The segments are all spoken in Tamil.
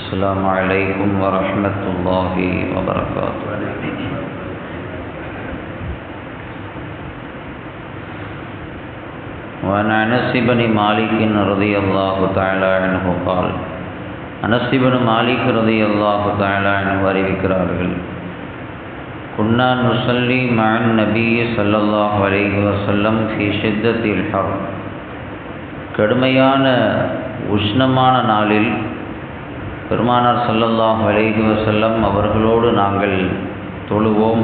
السلام عليكم ورحمة الله وبركاته. وعن أنس بن مالك رضي الله تعالى عنه قال أنس بن مالك رضي الله تعالى عنه அறிவிக்கிறார்கள், كنا نصلي مع النبي صلى الله عليه وسلم في شدة الحر. கடுமையான உஷ்ணமான நாளில் பெருமானார் ஸல்லல்லாஹு அலைஹி வஸல்லம் அவர்களோடு நாங்கள் தொழுவோம்.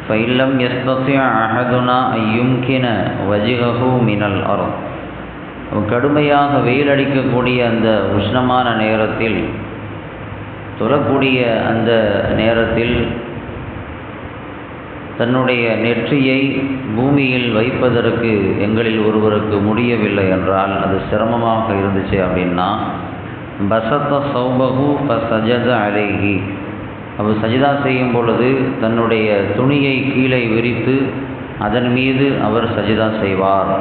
ஃபைல்லம் யஸ்ததி அஹதுனா அய்யும்கின வஜ்ஹஹு மினல் அர்த். கடுமையாக வெயில் அடிக்கக்கூடிய அந்த உஷ்ணமான நேரத்தில், தொழக்கூடிய அந்த நேரத்தில் தன்னுடைய நெற்றியை பூமியில் வைப்பதற்கு எங்களில் ஒருவருக்கு முடியவில்லை என்றால், அது சிரமமாக இருந்துச்சு அப்படின்னா, பசத்த சௌபஹு ஃபசஜத அலைஹி, அவர் சஜிதா செய்யும் பொழுது தன்னுடைய துணியை கீழே விரித்து அதன் மீது அவர் சஜிதா செய்வார்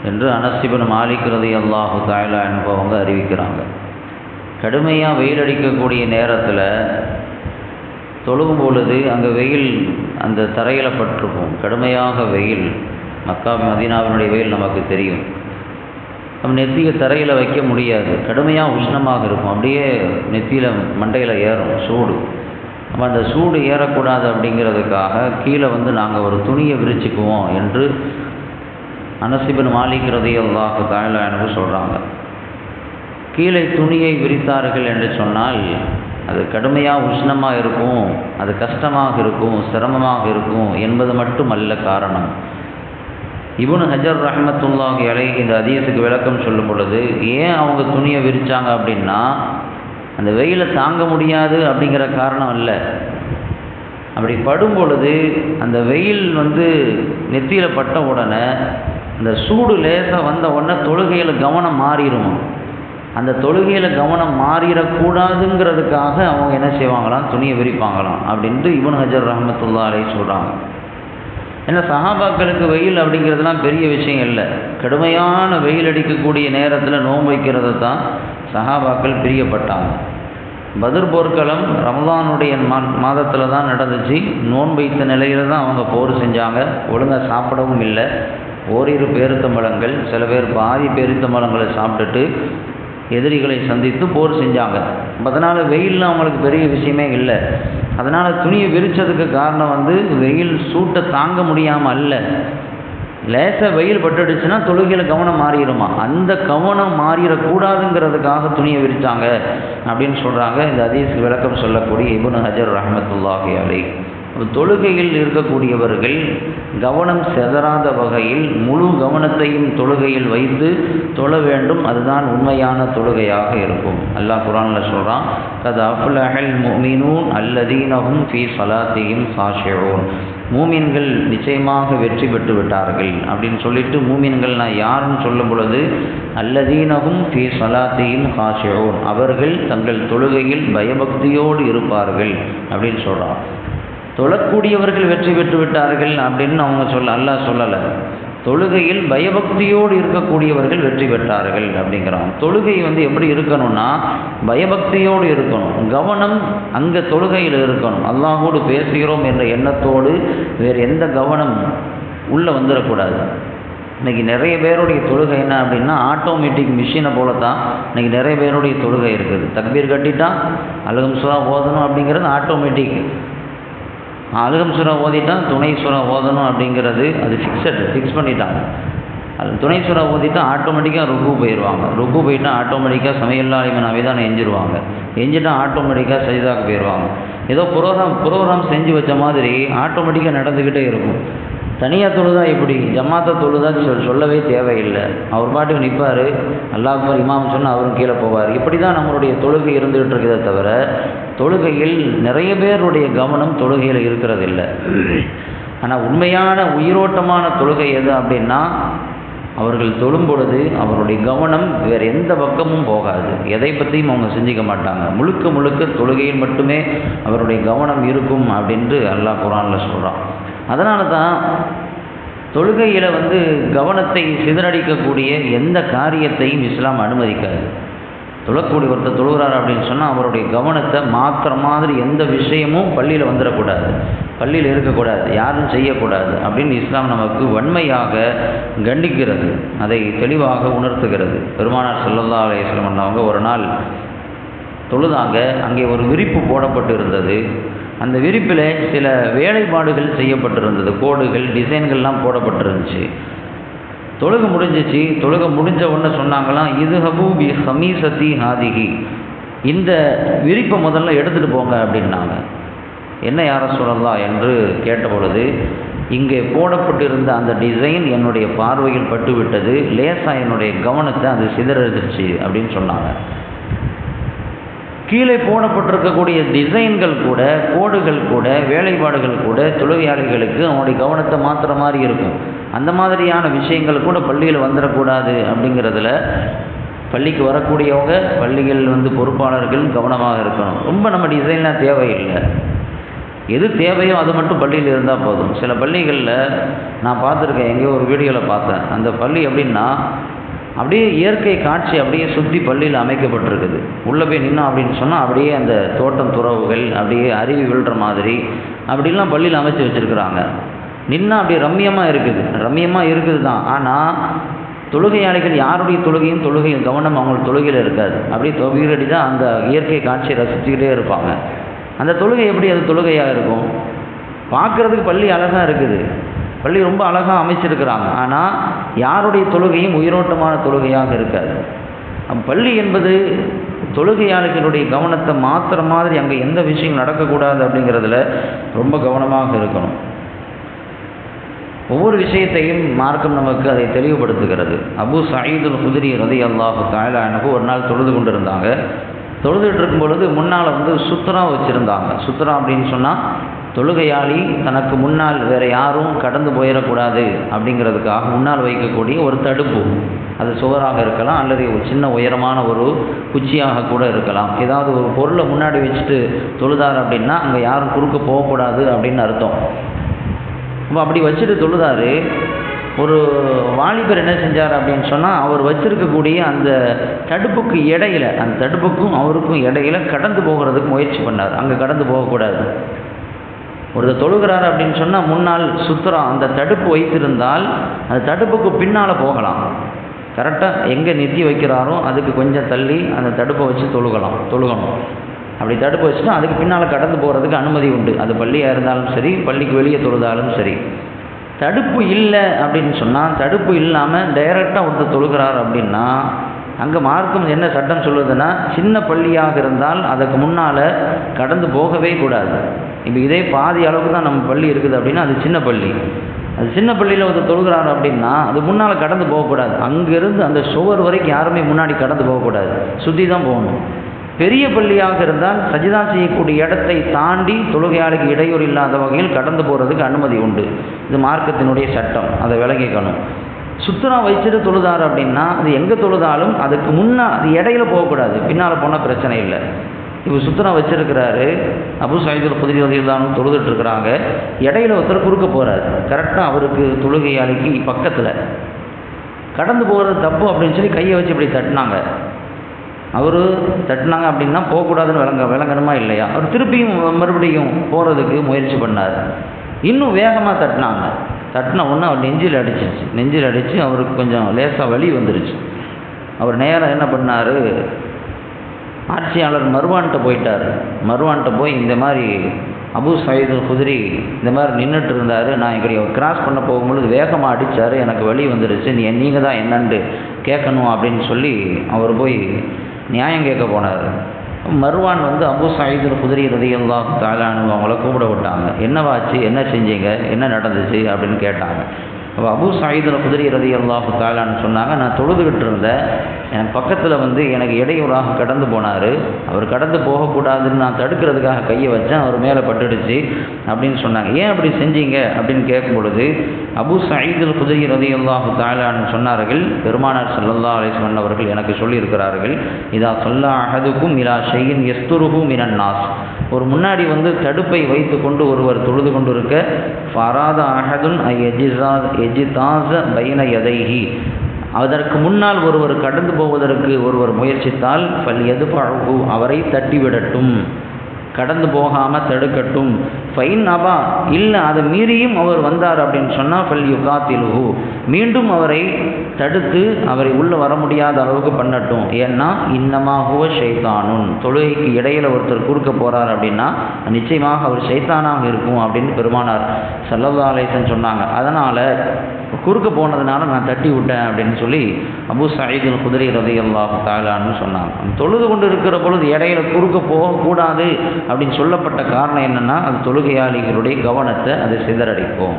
என்று அனஸ் இப்னு மாலிக் ரலியல்லாஹு தஆலா அன்ஹு அறிவிக்கிறாங்க. கடுமையாக வெயில் அடிக்கக்கூடிய நேரத்தில் தொழுகும் பொழுது அங்கே வெயில் அந்த தரையில் பட்டிருக்கும். கடுமையாக வெயில், மக்கா மதீனாவினுடைய வெயில் நமக்கு தெரியும். நம்ம நெத்தியை தரையில் வைக்க முடியாது, கடுமையாக உஷ்ணமாக இருக்கும். அப்படியே நெத்தியில் மண்டையில் ஏறும் சூடு. நம்ம அந்த சூடு ஏறக்கூடாது அப்படிங்கிறதுக்காக கீழே நாங்கள் ஒரு துணியை விரிச்சுக்குவோம் என்று அனஸ் இப்னு மாலிக் ரலியல்லாஹு தஆலா அன்ஹு சொல்கிறாங்க. கீழே துணியை விரித்தார்கள் என்று சொன்னால் அது கடுமையாக உஷ்ணமாக இருக்கும், அது கஷ்டமாக இருக்கும், சிரமமாக இருக்கும் என்பது மட்டுமல்ல காரணம். இப்னு ஹஜர் ரஹ்மத்துல்லாஹி அலைஹி இந்த ஹதீஸுக்கு விளக்கம் சொல்லும் பொழுது, ஏன் அவங்க துணியை விரித்தாங்க அப்படின்னா, அந்த வெயிலை தாங்க முடியாது அப்படிங்கிற காரணம் அல்ல. அப்படி படும் பொழுது அந்த வெயில் நெத்தியில் பட்ட உடனே அந்த சூடு லேசாக வந்த உடனே தொழுகையில் கவனம் மாறிடும். அந்த தொழுகையில் கவனம் மாறிடக்கூடாதுங்கிறதுக்காக அவங்க என்ன செய்வாங்களாம், துணியை விரிப்பாங்களாம் அப்படின்ட்டு இப்னு ஹஜர் ரஹ்மத்துல்லாஹி அலைஹி சொல்கிறாங்க. ஏன்னா சஹாபாக்களுக்கு வெயில் அப்படிங்கிறதுலாம் பெரிய விஷயம் இல்லை. கடுமையான வெயில் அடிக்கக்கூடிய நேரத்தில் நோன்பு வைக்கிறது தான் சஹாபாக்கள் பிரியப்பட்டாங்க. பத்ர் போர்க்களம் ரமலானுடைய மாதத்தில் தான் நடந்துச்சு. நோன்பு வைத்த நிலையில் தான் அவங்க போர் செஞ்சாங்க. ஒழுங்காக சாப்பிடவும் இல்லை. ஓரிரு பேரித்தம்பழங்கள், சில பேர் பாதி பேரித்தம்பழங்களை சாப்பிட்டுட்டு எதிரிகளை சந்தித்து போர் செஞ்சாங்க. அதனால் வெயில்லாம் அவங்களுக்கு பெரிய விஷயமே இல்லை. அதனால் துணியை விரித்ததுக்கு காரணம் வெயில் சூட்டை தாங்க முடியாமல் அல்ல, லேசாக வெயில் பட்டுடுச்சுன்னா தொழுகையில் கவனம் மாறிடுமா, அந்த கவனம் மாறிடக்கூடாதுங்கிறதுக்காக துணியை விரித்தாங்க அப்படின்னு சொல்கிறாங்க இந்த ஹதீஸ்க்கு விளக்கம் சொல்லக்கூடிய இப்னு ஹஜர் ரஹ்மத்துல்லாஹி அலைஹி. தொழுகையில் இருக்கக்கூடியவர்கள் கவனம் செதறாத வகையில் முழு கவனத்தையும் தொழுகையில் வைத்து தொழ வேண்டும். அதுதான் உண்மையான தொழுகையாக இருக்கும். அல்லாஹ் குர்ஆனில் சொல்கிறான், கத் அஃப்லஹல் முஃமினூன் அல்லதீனஹும் ஃபீ ஸலாத்திஹிம் காஷிஊன். மூமின்கள் நிச்சயமாக வெற்றி பெற்று விட்டார்கள் அப்படின்னு சொல்லிட்டு, மூமின்கள் நான் யாருன்னு சொல்லும் பொழுது அல்லதீனஹும் ஃபீ ஸலாத்திஹிம் காஷிஊன், அவர்கள் தங்கள் தொழுகையில் பயபக்தியோடு இருப்பார்கள் அப்படின்னு சொல்கிறான். தொழக்கூடியவர்கள் வெற்றி பெற்று விட்டார்கள் அப்படின்னு அவங்க அல்லாஹ் சொல்லலை. தொழுகையில் பயபக்தியோடு இருக்கக்கூடியவர்கள் வெற்றி பெற்றார்கள் அப்படிங்கிறாங்க. தொழுகை எப்படி இருக்கணும்னா பயபக்தியோடு இருக்கணும், கவனம் அங்கே தொழுகையில் இருக்கணும். அல்லாஹோடு பேசுகிறோம் என்ற எண்ணத்தோடு வேறு எந்த கவனம் உள்ளே வந்துடக்கூடாது. இன்றைக்கி நிறைய பேருடைய தொழுகை என்ன அப்படின்னா, ஆட்டோமேட்டிக் மிஷினை போல தான் இன்றைக்கி நிறைய பேருடைய தொழுகை இருக்குது. தக்பீர் கட்டிட்டா அல்ஹம் சூரா ஓதணும் அப்படிங்கிறது ஆட்டோமேட்டிக். அல்ஹம் சூரா ஓதிட்டால் துணை சூரா ஓதணும் அப்படிங்கிறது அது ஃபிக்ஸ் பண்ணிட்டாங்க. அது துணை சூரா ஓதிட்டா ஆட்டோமேட்டிக்காக ருக்கு போயிடுவாங்க. ருக்கு போயிட்டா ஆட்டோமேட்டிக்காக சமையல்லா அலிமனாவே தான் எஞ்சிருவாங்க. எஞ்சிட்டா ஆட்டோமேட்டிக்காக சஜிதாக்கு போயிடுவாங்க. ஏதோ ப்ரோக்ராம் செஞ்சு வச்ச மாதிரி ஆட்டோமேட்டிக்காக நடந்துக்கிட்டே இருக்கும். தனியாக தொழுதா இப்படி, ஜமாத்தை தொழுதா சொல்லவே தேவையில்லை. அவர் பாட்டுக்கு நிற்பார், அல்லாஹ் அக்பர் இமாம் சொன்னால் அவரும் கீழே போவார். இப்படி தான் நம்மளுடைய தொழுகை இருந்துகிட்டு இருக்கிறதே தவிர தொழுகையில் நிறைய பேருடைய கவனம் தொழுகையில் இருக்கிறதில்லை. ஆனால் உண்மையான உயிரோட்டமான தொழுகை எது அப்படின்னா, அவர்கள் தொழும் பொழுது அவருடைய கவனம் வேறு எந்த பக்கமும் போகாது, எதை பற்றியும் அவங்க சிந்திக்க மாட்டாங்க. முழுக்க முழுக்க தொழுகையில் மட்டுமே அவருடைய கவனம் இருக்கும் அப்படின்ட்டு அல்லாஹ் குர்ஆனில் சொல்கிறான். அதனால தான் தொழுகையில் கவனத்தை சிதறடிக்கக்கூடிய எந்த காரியத்தையும் இஸ்லாம் அனுமதிக்காது. தொழக்கூடிய ஒருத்தர் தொழுகிறார் அப்படின்னு சொன்னால் அவருடைய கவனத்தை மாற்றுற மாதிரி எந்த விஷயமும் பள்ளியில் வந்துடக்கூடாது, பள்ளியில் இருக்கக்கூடாது, யாரும் செய்யக்கூடாது அப்படின்னு இஸ்லாம் நமக்கு வன்மையாக கண்டிக்கிறது, அதை தெளிவாக உணர்த்துகிறது. பெருமானார் ஸல்லல்லாஹு அலைஹி வஸல்லம் அவங்க ஒரு நாள் தொழுதாங்க. அங்கே ஒரு விரிப்பு போடப்பட்டு இருந்தது. அந்த விரிப்பில் சில வேலைப்பாடுகள் செய்யப்பட்டிருந்தது, கோடுகள் டிசைன்கள்லாம் போடப்பட்டிருந்துச்சு. தொழுகை முடிஞ்சிச்சு. தொழுகை முடிஞ்ச உடனே சொன்னாங்களாம், இதுஹபு பி ஹமீசத்தி ஹாதிஹி, இந்த விரிப்பை முதல்ல எடுத்துகிட்டு போங்க அப்படின்னாங்க. என்ன யா ரசூலல்லாஹ் என்று கேட்ட பொழுது, இங்கே போடப்பட்டிருந்த அந்த டிசைன் என்னுடைய பார்வையில் பட்டுவிட்டது, லேசாக என்னுடைய கவனத்தை அது சிதறடிச்சு அப்படின்னு சொன்னாங்க. கீழே போடப்பட்டிருக்கக்கூடிய டிசைன்கள் கூட, கோடுகள் கூட, வேலைப்பாடுகள் கூட தொழுகையாளிகளுக்கு அவனுடைய கவனத்தை மாற்றுற மாதிரி இருக்கும். அந்த மாதிரியான விஷயங்கள் கூட பள்ளியில் வந்துடக்கூடாது அப்படிங்கிறதுல பள்ளிக்கு வரக்கூடியவங்க, பள்ளிகள் பொறுப்பாளர்கள் கவனமாக இருக்கணும். ரொம்ப நம்ம டிசைன்லாம் தேவையில்லை, எது தேவையோ அது மட்டும் பள்ளியில் இருந்தால் போதும். சில பள்ளிகளில் நான் பார்த்துருக்கேன், எங்கேயோ ஒரு வீடியோவில் பார்த்தேன். அந்த பள்ளி எப்படின்னா அப்படியே இயற்கை காட்சி அப்படியே சுற்றி பள்ளியில் அமைக்கப்பட்டிருக்குது. உள்ளே போய் நின்னோம் அப்படின்னு சொன்னால் அப்படியே அந்த தோட்டம் துறவுகள் அப்படியே அருவி விழுற மாதிரி அப்படிலாம் பள்ளியில் அமைச்சு வச்சுருக்குறாங்க. நின்னா அப்படியே ரம்மியமாக இருக்குது தான். ஆனால் தொழுகையாளிகள் யாருடைய தொழுகையும் கவனம் அவங்களுக்கு தொழுகையில் இருக்காது. அப்படியே தொகுதியடி தான் அந்த இயற்கை காட்சியை ரசிச்சுக்கிட்டே இருப்பாங்க. அந்த தொழுகை எப்படி அது தொழுகையாக இருக்கும்? பார்க்குறதுக்கு பள்ளி அழகாக இருக்குது, பள்ளி ரொம்ப அழகாக அமைச்சிருக்கிறாங்க. ஆனால் யாருடைய தொழுகையும் உயிரோட்டமான தொழுகையாக இருக்காது. பள்ளி என்பது தொழுகையாளிகளுடைய கவனத்தை மாற்றுற மாதிரி அங்கே எந்த விஷயம் நடக்கக்கூடாது அப்படிங்கிறதுல ரொம்ப கவனமாக இருக்கணும். ஒவ்வொரு விஷயத்தையும் மார்க்கம் நமக்கு அதை தெளிவுபடுத்துகிறது. அபூ சயீதுல் குத்ரி ரலியல்லாஹு தஆலா அன்ஹு ஒரு நாள் தொழுது கொண்டிருந்தாங்க. தொழுதுகிட்டு இருக்கும் பொழுது முன்னால் சுத்ரா வச்சுருந்தாங்க. சுத்ரா அப்படின்னு சொன்னால் தொழுகையாளி தனக்கு முன்னால் வேறு யாரும் கடந்து போயிடக்கூடாது அப்படிங்கிறதுக்காக முன்னால் வைக்கக்கூடிய ஒரு தடுப்பு. அது சுவராக இருக்கலாம், அல்லது ஒரு சின்ன உயரமான ஒரு குச்சியாக கூட இருக்கலாம். ஏதாவது ஒரு பொருளை முன்னாடி வச்சுட்டு தொழுதார் அப்படின்னா அங்கே யாரும் குறுக்க போகக்கூடாது அப்படின்னு அர்த்தம். அப்போ அப்படி வச்சுட்டு தொழுதார். ஒரு வாலிபர் என்ன செஞ்சார் அப்படின்னு சொன்னால், அவர் வச்சிருக்கக்கூடிய அந்த தடுப்புக்கு இடையில, அந்த தடுப்புக்கும் அவருக்கும் இடையில கடந்து போகிறதுக்கு முயற்சி பண்ணார். அங்கே கடந்து போகக்கூடாது. ஒரு தொழுகிறார் அப்படின்னு சொன்னால் முன்னால் சுத்துறா அந்த தடுப்பு வைத்திருந்தால் அந்த தடுப்புக்கு பின்னால் போகலாம். கரெக்டாக எங்கே நிறுத்தி வைக்கிறாரோ அதுக்கு கொஞ்சம் தள்ளி அந்த தடுப்பை வச்சு தொழுகணும். அப்படி தடுப்பு வச்சுட்டா அதுக்கு பின்னால் கடந்து போகிறதுக்கு அனுமதி உண்டு. அது பள்ளியாக இருந்தாலும் சரி, பள்ளிக்கு வெளியே தொழுதாலும் சரி. தடுப்பு இல்லை அப்படின்னு சொன்னால், தடுப்பு இல்லாமல் டைரெக்டாக ஒருத்தர் தொழுகிறார் அப்படின்னா அங்கே மார்க்கம் என்ன சட்டம் சொல்லுதுன்னா, சின்ன பள்ளியாக இருந்தால் அதுக்கு முன்னால் கடந்து போகவே கூடாது. இப்போ இதே பாதி அளவுக்கு தான் நம்ம பள்ளி இருக்குது அப்படின்னா அது சின்ன பள்ளி. அது சின்ன பள்ளியில் ஒருத்தர் தொழுகிறார் அப்படின்னா அது முன்னால் கடந்து போகக்கூடாது. அங்கேருந்து அந்த சுவர் வரைக்கும் யாருமே முன்னாடி கடந்து போகக்கூடாது, சுற்றி தான் போகணும். பெரிய பள்ளியாக இருந்தால் சஜிதா செய்யக்கூடிய இடத்தை தாண்டி தொழுகையாளிக்கு இடையூறு இல்லாத வகையில் கடந்து போகிறதுக்கு அனுமதி உண்டு. இது மார்க்கத்தினுடைய சட்டம், அதை விளங்கிக்கணும். சுத்தரா வச்சுட்டு தொழுதார் அப்படின்னா அது எங்கே தொழுதாலும் அதுக்கு முன்னால் அது இடையில போகக்கூடாது, பின்னால் போனால் பிரச்சனை இல்லை. இப்போ சுத்தரா வச்சிருக்கிறாரு, அபூ சயீதுல் குத்ரி ரலியல்லாஹு தொழுதுட்டு இருக்கிறாங்க. இடையில ஒருத்தர் குறுக்க போகிறார். கரெக்டாக அவருக்கு தொழுகையாளிக்கு பக்கத்தில் கடந்து போகிறது தப்பு அப்படின்னு சொல்லி கையை வச்சு இப்படி தட்டினாங்க. அவர் தட்டினாங்க அப்படின்னா போகக்கூடாதுன்னு விளங்கணுமா இல்லையா? அவர் திருப்பியும் மறுபடியும் போகிறதுக்கு முயற்சி பண்ணார். இன்னும் வேகமாக தட்டின உடனே அவர் நெஞ்சில் அடித்து அவருக்கு கொஞ்சம் லேசாக வலி வந்துருச்சு. அவர் நேராக என்ன பண்ணார், ஆட்சியாளர் மர்வான்கிட்ட போயிட்டார். மர்வான்கிட்ட போய் இந்த மாதிரி அபூ சயீதுல் குத்ரி இந்த மாதிரி நின்றுட்டு இருந்தார், நான் இப்படி கிராஸ் பண்ண போகும்பொழுது வேகமாக அடித்தார், எனக்கு வலி வந்துருச்சு, நீங்கள் தான் என்னன்னு கேட்கணும் அப்படின்னு சொல்லி அவர் போய் நியாயம் கேட்க போனார். மர்வான் அபூ சயீதுல் குத்ரி ரலியல்லாஹு தஆலா அன்ஹு அவங்கள கூப்பிட விட்டாங்க. என்னவாச்சு, என்ன செஞ்சீங்க, என்ன நடந்துச்சு அப்படின்னு கேட்டாங்க. அப்போ அபூ சயீதுல் குத்ரி ரலியல்லாஹு தஆலா அன்ஹு சொன்னாங்க, நான் தொழுதுகிட்டு இருந்தேன், எனக்கு பக்கத்தில் எனக்கு இடையூறாக கடந்து போனார், அவர் கடந்து போகக்கூடாதுன்னு நான் தடுக்கிறதுக்காக கையை வச்சேன், அவர் மேலே பட்டுடுச்சு அப்படின்னு சொன்னாங்க. ஏன் அப்படி செஞ்சீங்க அப்படின்னு கேட்கும் பொழுது அபூ சயீதுல் குத்ரி ரலியல்லாஹு தஆலா அன்ஹு சொன்னார்கள், பெருமானார் ஸல்லல்லாஹு அலைஹி வஸல்லம் அவர்கள் எனக்கு சொல்லியிருக்கிறார்கள், இதா ஸல்லா அஹதுக்கும் இலா ஷைஇன் யஸ்துருஹு மினன் நாஸ், ஒரு முன்னாடி தடுப்பை வைத்து கொண்டு ஒருவர் தொழுது கொண்டு இருக்க, ஃபராத அஹதுன் எஜிதாஸ பைன யதைஹி, அதற்கு முன்னால் ஒருவர் கடந்து போவதற்கு ஒருவர் முயற்சித்தால் ஃபல் யதுஃபஅஹு அவரை தட்டிவிடட்டும், கடந்து போகாமல் தடுக்கட்டும். ஃபைன் அபா இல்லை அதை மீறியும் அவர் வந்தார் அப்படின்னு சொன்னால் ஃபல் யுகாத்திலுஹு மீண்டும் அவரை தடுத்து அவரை உள்ளே வர முடியாத அளவுக்கு பண்ணட்டும். ஏன்னா இன்னமா ஹுவ ஷைத்தானுன் தொழுகைக்கு இடையில் ஒருத்தர் குறுக்க போகிறார் அப்படின்னா நிச்சயமாக அவர் ஷைத்தானாக இருக்கும் அப்படின்னு பெருமானார் ஸல்லல்லாஹு அலைஹி வஸல்லம் சொன்னாங்க. அதனால் குறுக்க போனதுனால நான் தட்டி விட்டேன் அப்படின்னு சொல்லி அபூ சயீத் அல் குத்ரி ரலியல்லாஹு தஆலான்னு சொன்னாங்க. தொழுது கொண்டு இருக்கிற பொழுது இடையில குறுக்க போகக்கூடாது அப்படின்னு சொல்லப்பட்ட காரணம் என்னென்னா அது தொழுகையாளிகளுடைய கவனத்தை அது சிதறடிக்கும்.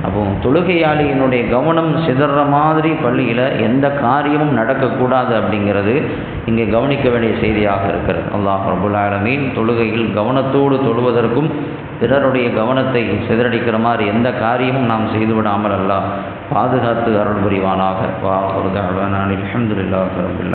அப்போ தொழுகையாளியினுடைய கவனம் சிதற மாதிரி பள்ளியில் எந்த காரியமும் நடக்கக்கூடாது அப்படிங்கிறது இங்கே கவனிக்க வேண்டிய செய்தியாக இருக்கிறது. அல்லாஹ் ரப்புல் ஆலமீன் தொழுகையில் கவனத்தோடு தொழுவதற்கும் பிறருடைய கவனத்தை சிதறடிக்கிற மாதிரி எந்த காரியமும் நாம் செய்துவிடாமல் அல்லாஹ் பாதுகாத்து அருள் புரிவானாக. வா அல்ஹம்துலில்லாஹி ரப்பில்